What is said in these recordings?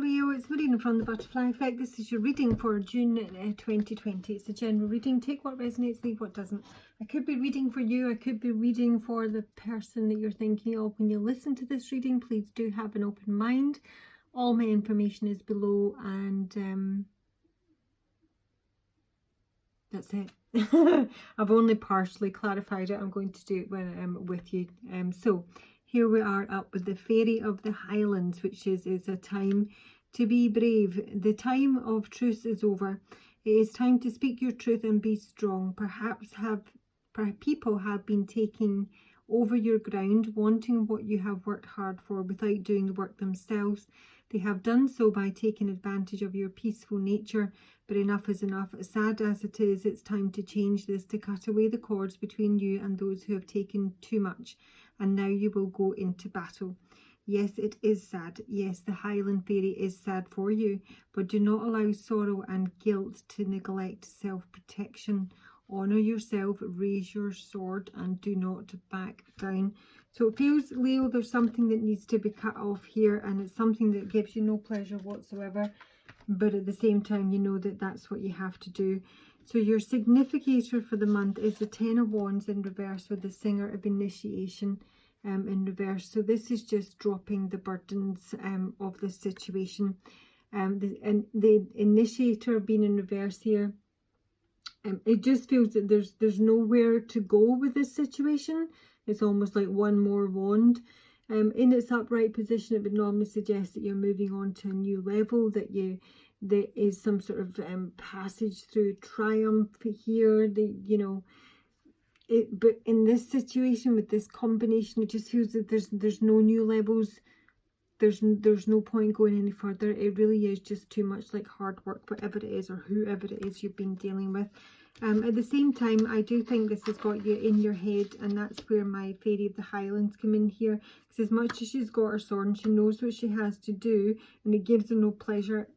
Leo, it's Marina from the Butterfly Effect. This is your reading for June 2020. It's a general reading. Take what resonates, leave what doesn't. I could be reading for you. I could be reading for the person that you're thinking of. When you listen to this reading, please do have an open mind. All my information is below, and that's it. I've only partially clarified it. I'm going to do it when I'm with you. So here we are up with the Fairy of the Highlands, which is a time to be brave. The time of truth is over. It is time to speak your truth and be strong. Perhaps people have been taking over your ground, wanting what you have worked hard for without doing the work themselves. They have done so by taking advantage of your peaceful nature, but enough is enough. Sad as it is, it's time to change this, to cut away the cords between you and those who have taken too much. And now you will go into battle. Yes, it is sad. Yes, the Highland Fairy is sad for you, but do not allow sorrow and guilt to neglect self-protection. Honour yourself, raise your sword, and do not back down. So it feels, Leo, there's something that needs to be cut off here, and it's something that gives you no pleasure whatsoever, but at the same time you know that that's what you have to do. So your significator for the month is the Ten of Wands in reverse with the Singer of Initiation in reverse. So this is just dropping the burdens of the situation. The Initiator being in reverse here, it just feels that there's nowhere to go with this situation. It's almost like one more wand. In its upright position, it would normally suggest that you're moving on to a new level, that there is some sort of passage through triumph here. But in this situation with this combination, it just feels that there's no new levels. There's no point going any further. It really is just too much like hard work, whatever it is or whoever it is you've been dealing with. At the same time, I do think this has got you in your head, and that's where my Fairy of the Highlands come in here. Because as much as she's got her sword and she knows what she has to do, and it gives her no pleasure,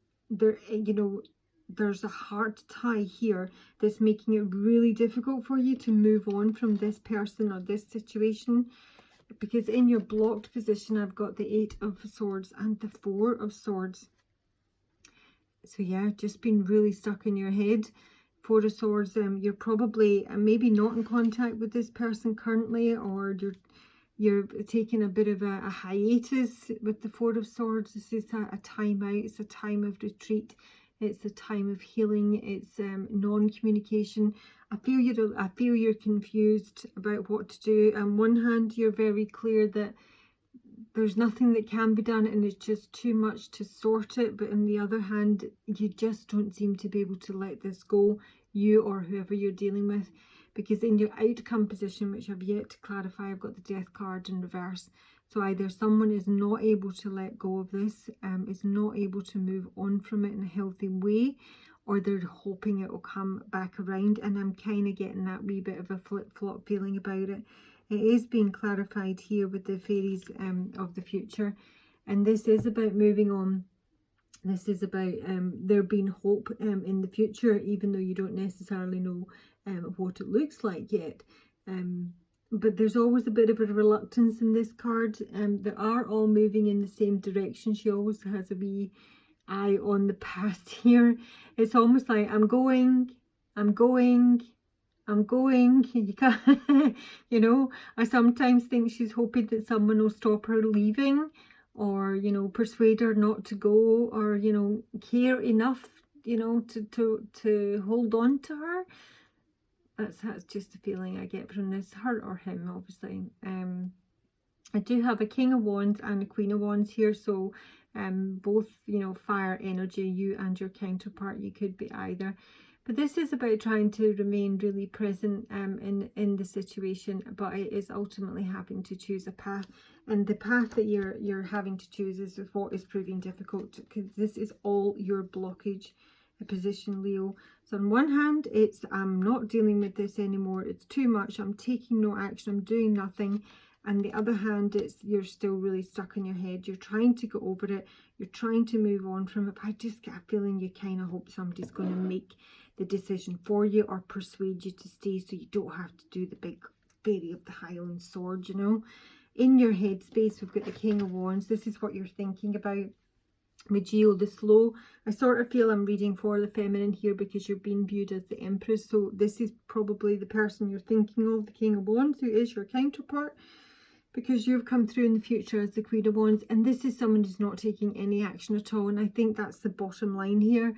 there's a heart tie here that's making it really difficult for you to move on from this person or this situation. Because in your blocked position, I've got the Eight of Swords and the Four of Swords. So yeah, just been really stuck in your head. Four of Swords, you're probably maybe not in contact with this person currently, or you're taking a bit of a hiatus with the Four of Swords. This is a time out. It's a time of retreat. It's a time of healing. It's non-communication. I feel you're confused about what to do. On one hand, you're very clear that there's nothing that can be done and it's just too much to sort it. But on the other hand, you just don't seem to be able to let this go, you or whoever you're dealing with. Because in your outcome position, which I've yet to clarify, I've got the Death card in reverse. So either someone is not able to let go of this, is not able to move on from it in a healthy way, or they're hoping it will come back around. And I'm kind of getting that wee bit of a flip-flop feeling about it. It is being clarified here with the fairies of the future. And this is about moving on. This is about there being hope in the future, even though you don't necessarily know what it looks like yet. But there's always a bit of a reluctance in this card. They are all moving in the same direction. She always has a wee eye on the past here. It's almost like I'm going. You can't, you know, I sometimes think she's hoping that someone will stop her leaving, or, you know, persuade her not to go, or, you know, care enough, you know, to hold on to her. That's just the feeling I get from this, her or him, obviously. I do have a King of Wands and a Queen of Wands here, so both, you know, fire energy, you and your counterpart, you could be either. But this is about trying to remain really present in the situation, but it is ultimately having to choose a path. And the path that you're having to choose is what is proving difficult, because this is all your blockage position, Leo. So on one hand, it's I'm not dealing with this anymore, it's too much, I'm taking no action, I'm doing nothing. And the other hand, it's you're still really stuck in your head, you're trying to get over it, you're trying to move on from it, but I just get a feeling you kind of hope somebody's going to make the decision for you or persuade you to stay, so you don't have to do the big Fairy of the Highland sword, you know. In your headspace, we've got the King of Wands. This is what you're thinking about. With Geo the slow, I sort of feel I'm reading for the feminine here because you're being viewed as the Empress. So this is probably the person you're thinking of, the King of Wands, who is your counterpart, because you've come through in the future as the Queen of Wands. And this is someone who's not taking any action at all. And I think that's the bottom line here.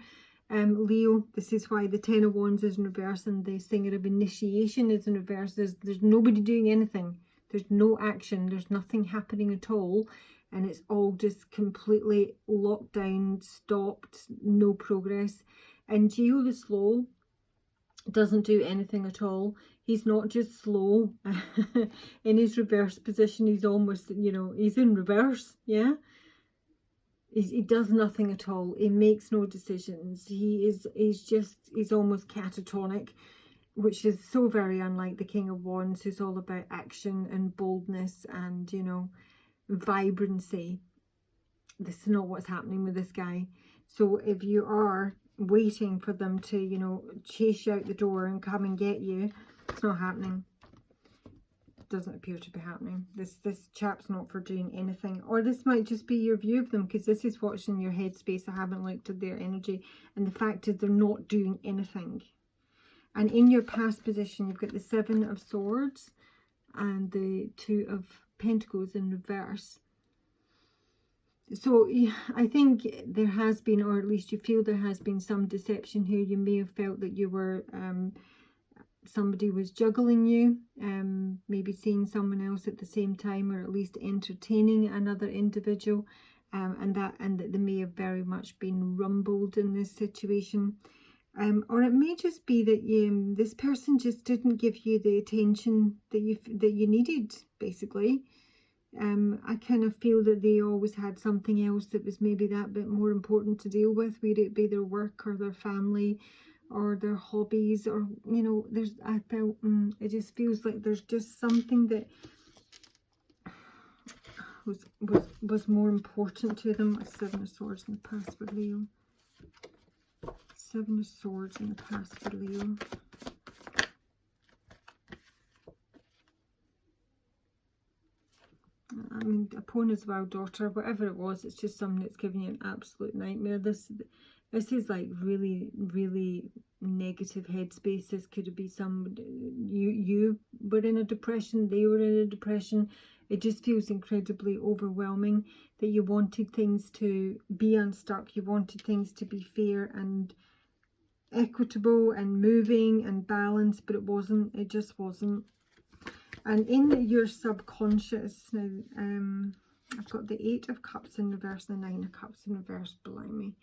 Leo, this is why the Ten of Wands is in reverse and the Singer of Initiation is in reverse. There's nobody doing anything. There's no action. There's nothing happening at all. And it's all just completely locked down, stopped, no progress. And Geo the Slow doesn't do anything at all. He's not just slow. In his reverse position, he's almost, you know, he's in reverse, yeah? He does nothing at all. He makes no decisions. He's almost catatonic, which is so very unlike the King of Wands, who's all about action and boldness and, you know, vibrancy. This is not what's happening with this guy. So if you are waiting for them to, you know, chase you out the door and come and get you, it's not happening. Doesn't appear to be happening. This chap's not for doing anything, or this might just be your view of them, because this is what's in your headspace. I haven't looked at their energy, and the fact is they're not doing anything. And in your past position, you've got the Seven of Swords and the Two of Pentacles in reverse. So I think there has been, or at least you feel there has been, some deception here. You may have felt that you were somebody was juggling you, maybe seeing someone else at the same time, or at least entertaining another individual, and that they may have very much been rumbled in this situation, or it may just be that this person just didn't give you the attention that you needed, basically. I kind of feel that they always had something else that was maybe that bit more important to deal with, whether it be their work or their family or their hobbies, or, you know, I felt, it just feels like there's just something that was more important to them. A Seven of Swords in the past for Leo. Seven of Swords in the past for Leo. I mean, opponent's wild daughter, whatever it was, it's just something that's giving you an absolute nightmare. This is like really, really negative headspace. This could be somebody, you were in a depression, they were in a depression. It just feels incredibly overwhelming that you wanted things to be unstuck. You wanted things to be fair and equitable and moving and balanced, but it wasn't. It just wasn't. And in your subconscious, now, I've got the Eight of Cups in reverse and the Nine of Cups in reverse below me.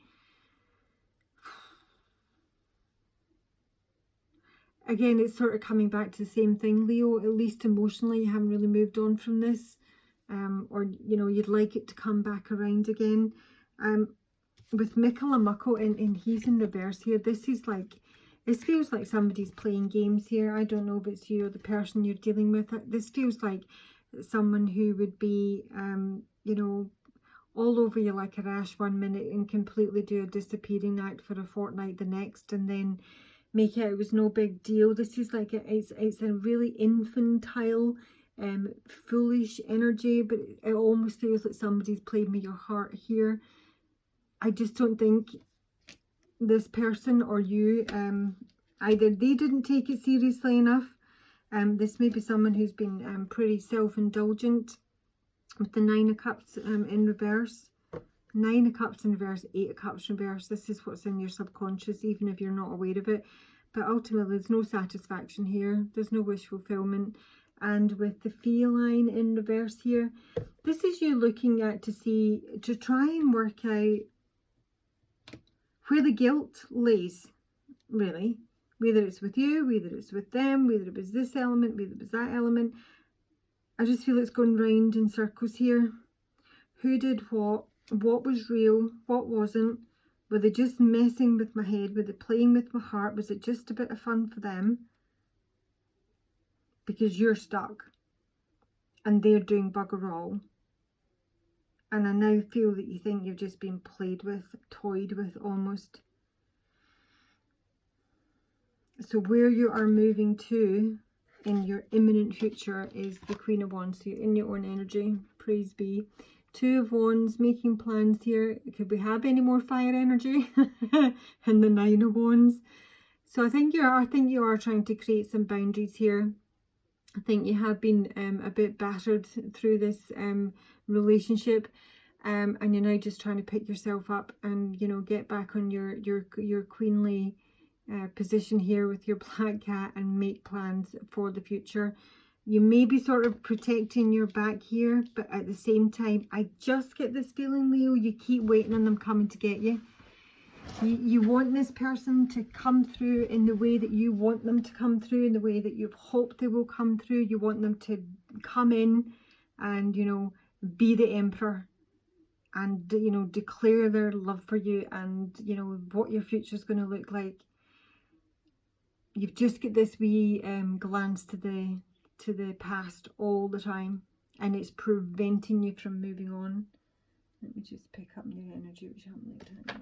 Again, it's sort of coming back to the same thing, Leo. At least emotionally, you haven't really moved on from this. Or, you know, you'd like it to come back around again. With Mikalamako, and he's in reverse here, this feels like somebody's playing games here. I don't know if it's you or the person you're dealing with. This feels like someone who would be, you know, all over you like a rash one minute and completely do a disappearing act for a fortnight the next, and then make it was no big deal. This is like it's a really infantile, foolish energy, but it almost feels like somebody's played with your heart here. I just don't think this person or you, either they didn't take it seriously enough. This may be someone who's been pretty self-indulgent. With the Nine of Cups in reverse. Nine of Cups in reverse, Eight of Cups in reverse. This is what's in your subconscious, even if you're not aware of it. But ultimately, there's no satisfaction here. There's no wish fulfillment. And with the feline in reverse here, this is you looking at to try and work out where the guilt lays, really. Whether it's with you, whether it's with them, whether it was this element, whether it was that element. I just feel it's going round in circles here. Who did what? What was real? What wasn't? Were they just messing with my head? Were they playing with my heart? Was it just a bit of fun for them? Because you're stuck and they're doing bugger all. And I now feel that you think you've just been played with, toyed with almost. So where you are moving to in your imminent future is the Queen of Wands. So you're in your own energy. Praise be. Two of Wands, making plans here. Could we have any more fire energy? And the Nine of Wands. So I think you are trying to create some boundaries here. I think you have been a bit battered through this relationship, and you're now just trying to pick yourself up and, you know, get back on your queenly position here with your black cat and make plans for the future. You may be sort of protecting your back here, but at the same time, I just get this feeling, Leo, you keep waiting on them coming to get you. You want this person to come through in the way that you want them to come through, in the way that you've hoped they will come through. You want them to come in and, you know, be the emperor and, you know, declare their love for you and, you know, what your future is going to look like. You've just got this wee glance to the past all the time, and it's preventing you from moving on. Let me just pick up your energy, which I haven't looked at.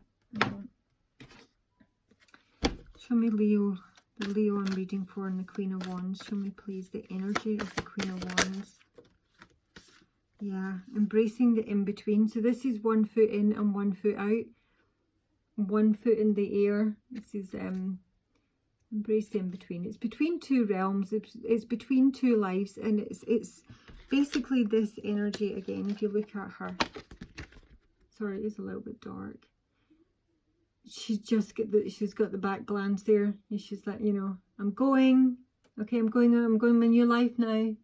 Show me Leo, the Leo I'm reading for, and the Queen of Wands. Show me please the energy of the Queen of Wands. Yeah, embracing the in-between. So this is 1 foot in and 1 foot out. 1 foot in the air. This is embrace the in-between. It's between two realms. It's between two lives, and it's basically this energy again. If you look at her, sorry, it is a little bit dark. She's got the back glance there. She's like, you know, I'm going. Okay, I'm going my new life now.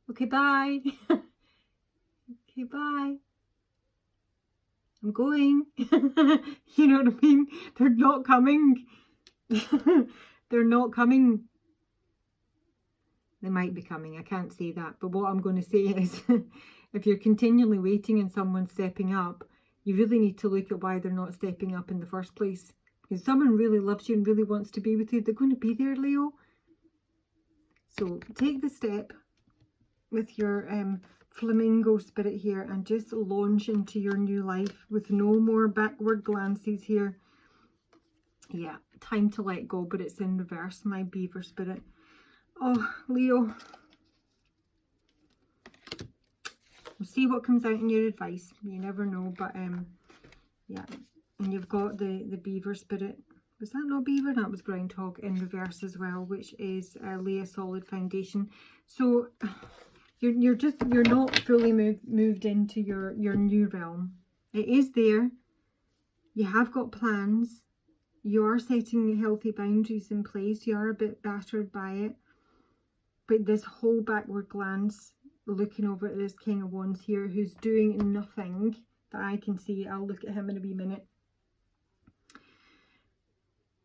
Okay, bye. Okay, bye. I'm going. You know what I mean? They're not coming. They're not coming. They might be coming. I can't say that. But what I'm going to say is, if you're continually waiting and someone's stepping up, you really need to look at why they're not stepping up in the first place. Because someone really loves you and really wants to be with you, they're going to be there, Leo. So take the step with your flamingo spirit here and just launch into your new life with no more backward glances here. Yeah, time to let go, but it's in reverse, my beaver spirit. Oh, Leo. We'll see what comes out in your advice. You never know, but yeah. And you've got the beaver spirit. Was that not beaver? That was groundhog in reverse as well, which is lay a solid foundation. So you're not fully moved into your new realm. It is there. You have got plans. You are setting healthy boundaries in place. You are a bit battered by it. But this whole backward glance, looking over at this King of Wands here, who's doing nothing that I can see, I'll look at him in a wee minute,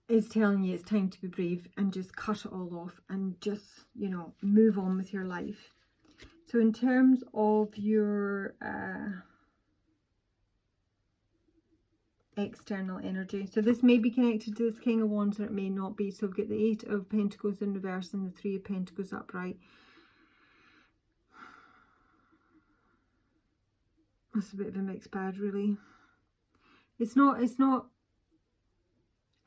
is telling you it's time to be brave and just cut it all off and just, you know, move on with your life. So in terms of your external energy, so this may be connected to this King of Wands or it may not be. So we've got the 8 of Pentacles in reverse and the 3 of Pentacles upright. That's a bit of a mixed bag, really. It's not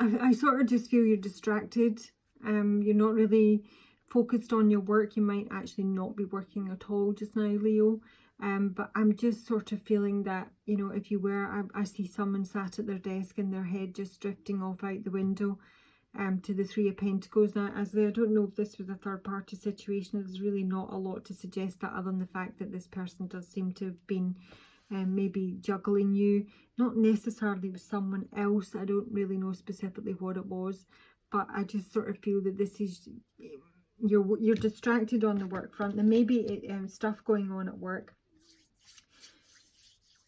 I sort of just feel you're distracted. You're not really focused on your work. You might actually not be working at all just now, Leo. But I'm just sort of feeling that, you know, if you were, I see someone sat at their desk and their head just drifting off out the window to the 3 of Pentacles. Now, I don't know if this was a third party situation. There's really not a lot to suggest that, other than the fact that this person does seem to have been maybe juggling you, not necessarily with someone else. I don't really know specifically what it was, but I just sort of feel that this is, you're distracted on the work front. There may be stuff going on at work.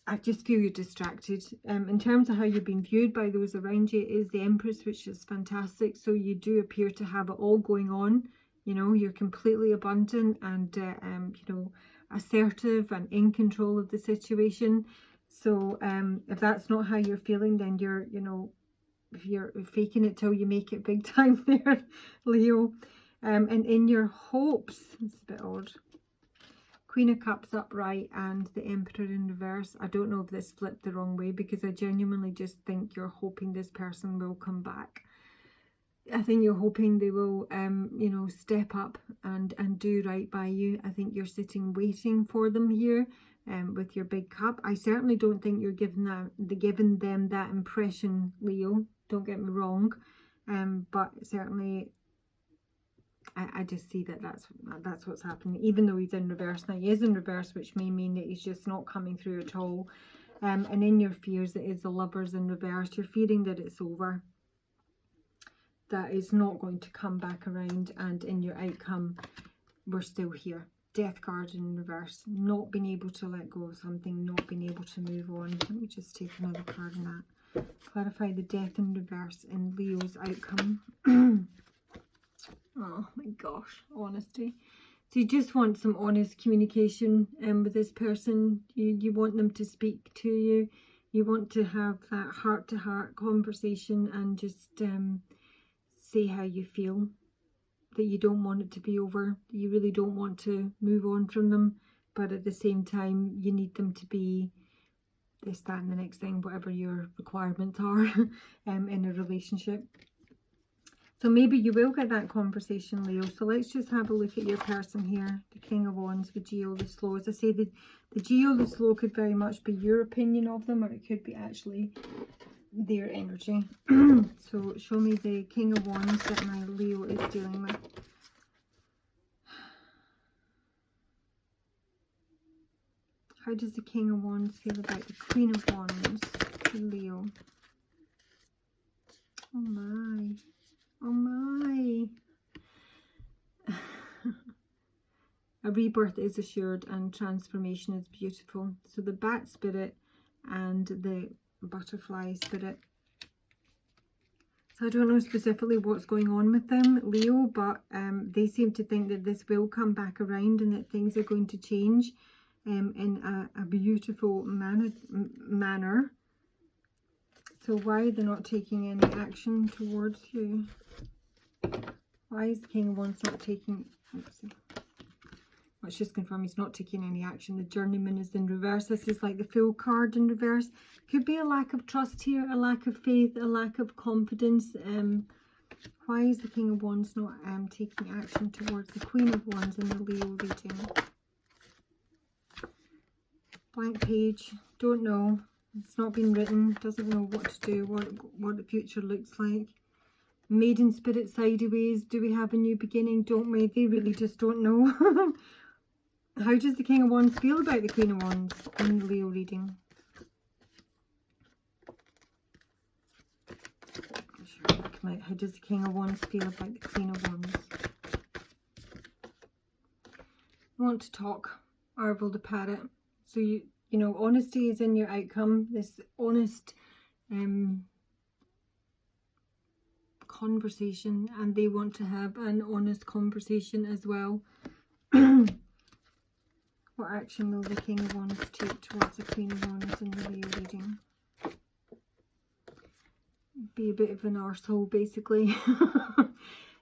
I just feel you're distracted. In terms of how you've been viewed by those around you, is the Empress, which is fantastic. So you do appear to have it all going on. You know, you're completely abundant and you know, assertive and in control of the situation. So if that's not how you're feeling, then you're, you know, if you're faking it till you make it big time there, Leo. And in your hopes, it's a bit odd, Queen of Cups upright and the Emperor in reverse. I don't know if this flipped the wrong way, because I genuinely just think you're hoping this person will come back. I think you're hoping they will, you know, step up and do right by you. I think you're sitting waiting for them here, with your big cup. I certainly don't think you're giving them that impression, Leo. Don't get me wrong, but certainly I just see that that's what's happening. Even though he's in reverse now, he is in reverse, which may mean that he's just not coming through at all. And in your fears, it is the Lovers in reverse. You're fearing that it's over, that is not going to come back around, and in your outcome, we're still here. Death card in reverse, not being able to let go of something, not being able to move on. Let me just take another card on that. Clarify the death in reverse in Leo's outcome. Oh my gosh, honesty. So you just want some honest communication with this person. You want them to speak to you. You want to have that heart-to-heart conversation and just say how you feel. That you don't want it to be over. You really don't want to move on from them. But at the same time, you need them to be this, that and the next thing, whatever your requirements are in a relationship. So maybe you will get that conversation, Leo. So let's just have a look at your person here. The King of Wands, the Geo, the Slow. As I say, the Geo, the Slow could very much be your opinion of them, or it could be actually their energy. So show me the King of Wands that my Leo is dealing with. How does the King of Wands feel about the Queen of Wands, Leo? Oh my. Oh my. A rebirth is assured and transformation is beautiful. So the bat spirit and the butterfly spirit. So I don't know specifically what's going on with them, Leo, but they seem to think that this will come back around and that things are going to change in a beautiful manner. So why are they not taking any action towards you? Why is the King of Wands not taking... Let's see. Let's just confirm he's not taking any action. The Journeyman is in reverse. This is like the Fool card in reverse. Could be a lack of trust here, a lack of faith, a lack of confidence. Why is the King of Wands not taking action towards the Queen of Wands in the Leo reading? Blank page. Don't know. It's not been written. Doesn't know what to do, what the future looks like. Maiden spirit sideways. Do we have a new beginning? Don't we? They really just don't know. How does the King of Wands feel about the Queen of Wands in the Leo reading? How does the King of Wands feel about the Queen of Wands? I want to talk. Arvel the Parrot. So you know, honesty is in your outcome. This honest conversation, and they want to have an honest conversation as well. What action will the King of Wands take towards the Queen of Wands in the Leo reading? Be a bit of an arsehole, basically.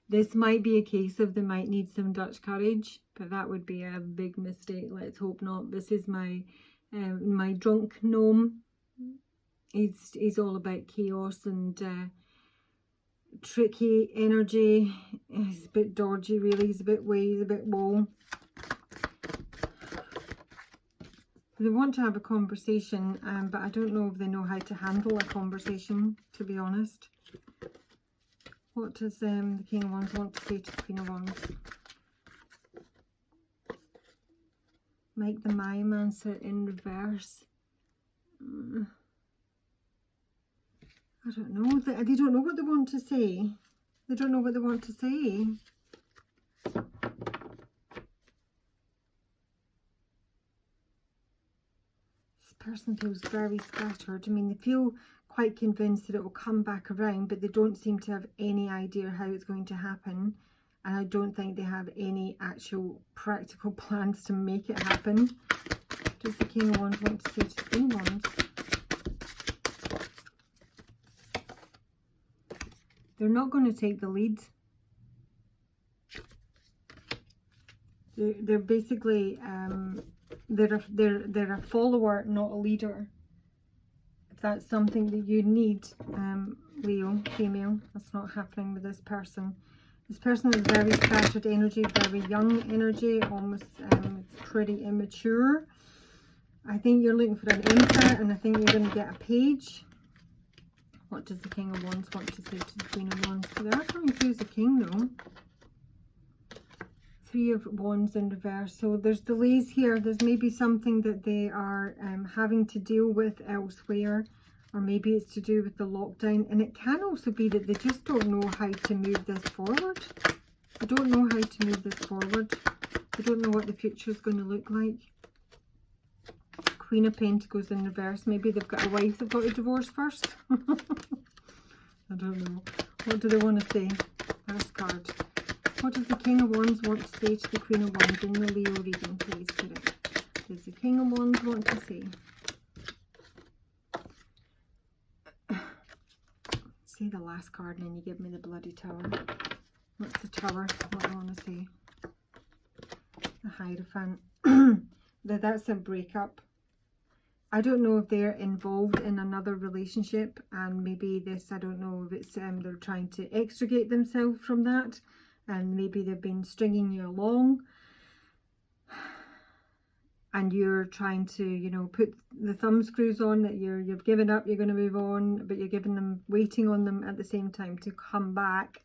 This might be a case of they might need some Dutch courage, but that would be a big mistake. Let's hope not. This is my my drunk gnome. He's all about chaos and tricky energy. He's a bit dodgy, really. He's a bit he's a bit wall. They want to have a conversation, but I don't know if they know how to handle a conversation, to be honest. What does the King of Wands want to say to the Queen of Wands? Make the Myomancer in reverse. I don't know. They don't know what they want to say. They don't know what they want to say. Person feels very scattered. I mean, they feel quite convinced that it will come back around, but they don't seem to have any idea how it's going to happen, and I don't think they have any actual practical plans to make it happen. Does the King of Wands want to say to the Queen of Wands? They're not going to take the lead. They're basically they're a follower, not a leader. If that's something that you need, Leo, female, that's not happening with this person. This person is very scattered energy, very young energy, almost it's pretty immature. I think you're looking for an Emperor, and I think you're going to get a Page. What does the King of Wands want to say to the Queen of Wands? They are coming through as a King though. Three of Wands in reverse. So there's delays here. There's maybe something that they are having to deal with elsewhere. Or maybe it's to do with the lockdown. And it can also be that they just don't know how to move this forward. They don't know how to move this forward. They don't know what the future is going to look like. Queen of Pentacles in reverse. Maybe they've got a wife they've got to divorce first. I don't know. What do they want to say? Last card. What does the King of Wands want to say to the Queen of Wands in the Leo reading, please? Correct. Does the King of Wands want to say? Say the last card and then you give me the bloody Tower. What's the Tower? What do I want to say? The Hierophant. That's a breakup. I don't know if they're involved in another relationship, and maybe this, I don't know if it's they're trying to extricate themselves from that, and maybe they've been stringing you along and you're trying to, you know, put the thumb screws on, that you've given up, you're going to move on, but you're giving them, waiting on them at the same time to come back.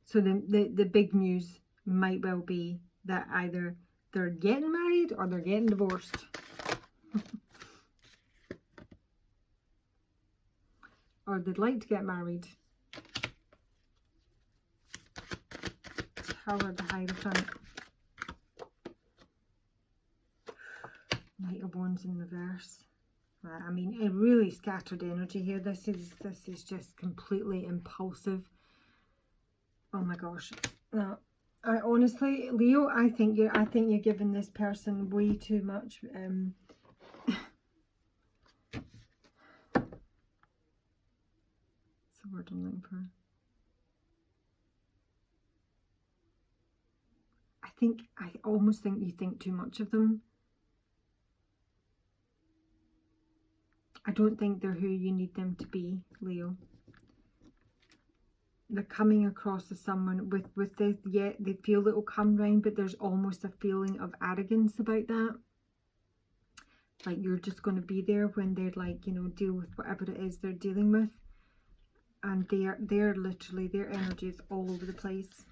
So the big news might well be that either they're getting married or they're getting divorced. Or they'd like to get married. Tower, the Hierophant. Knight of Wands in reverse. I mean, a really scattered energy here. This is just completely impulsive. Oh my gosh. No, I honestly, Leo, I think you're giving this person way too much. What's the word I'm looking for? I almost think you think too much of them. I don't think they're who you need them to be, Leo. They're coming across as someone with this, yeah, they feel it'll come round, but there's almost a feeling of arrogance about that. Like you're just going to be there when they're like, you know, deal with whatever it is they're dealing with. And they're literally, their energy is all over the place.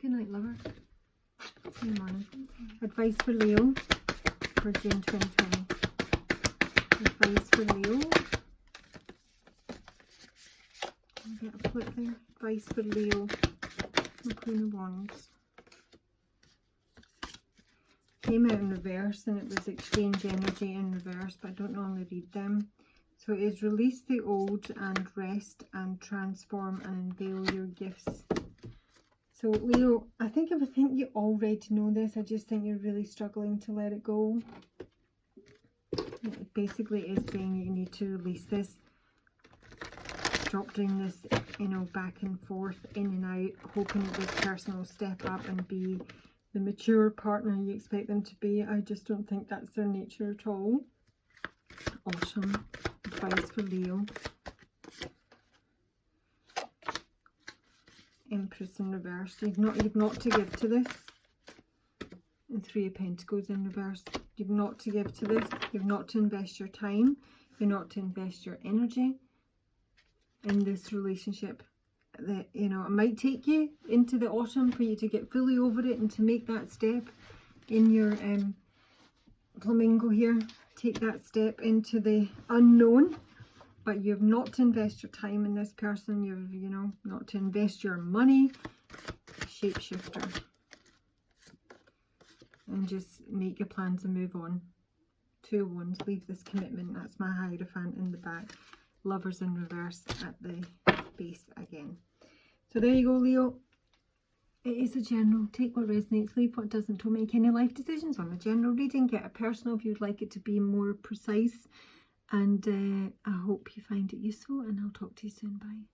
Good night, lover. See you morning. Advice for Leo for June 2020. Advice for Leo. I'll get a flip there. Advice for Leo. The Queen of Wands. Came out in reverse, and it was exchange energy in reverse, but I don't normally read them. So it is release the old and rest and transform and unveil your gifts. So Leo, I think you already know this. I just think you're really struggling to let it go. It basically is saying you need to release this. Stop doing this, you know, back and forth, in and out, hoping that this person will step up and be the mature partner you expect them to be. I just don't think that's their nature at all. Awesome. Advice for Leo. Empress in reverse. You've not to give to this. And Three of Pentacles in reverse. You've not to give to this. You've not to invest your time. You're not to invest your energy in this relationship. That, you know, it might take you into the autumn for you to get fully over it and to make that step in your flamingo here. Take that step into the unknown. But you've not to invest your time in this person. You've, you know, not to invest your money. Shapeshifter. And just make your plans and move on. Two of Wands. Leave this commitment. That's my Hierophant in the back. Lovers in reverse at the base again. So there you go, Leo. It is a general. Take what resonates. Leave what doesn't. Don't make any life decisions on a general reading. Get a personal if you'd like it to be more precise. And I hope you find it useful, and I'll talk to you soon. Bye.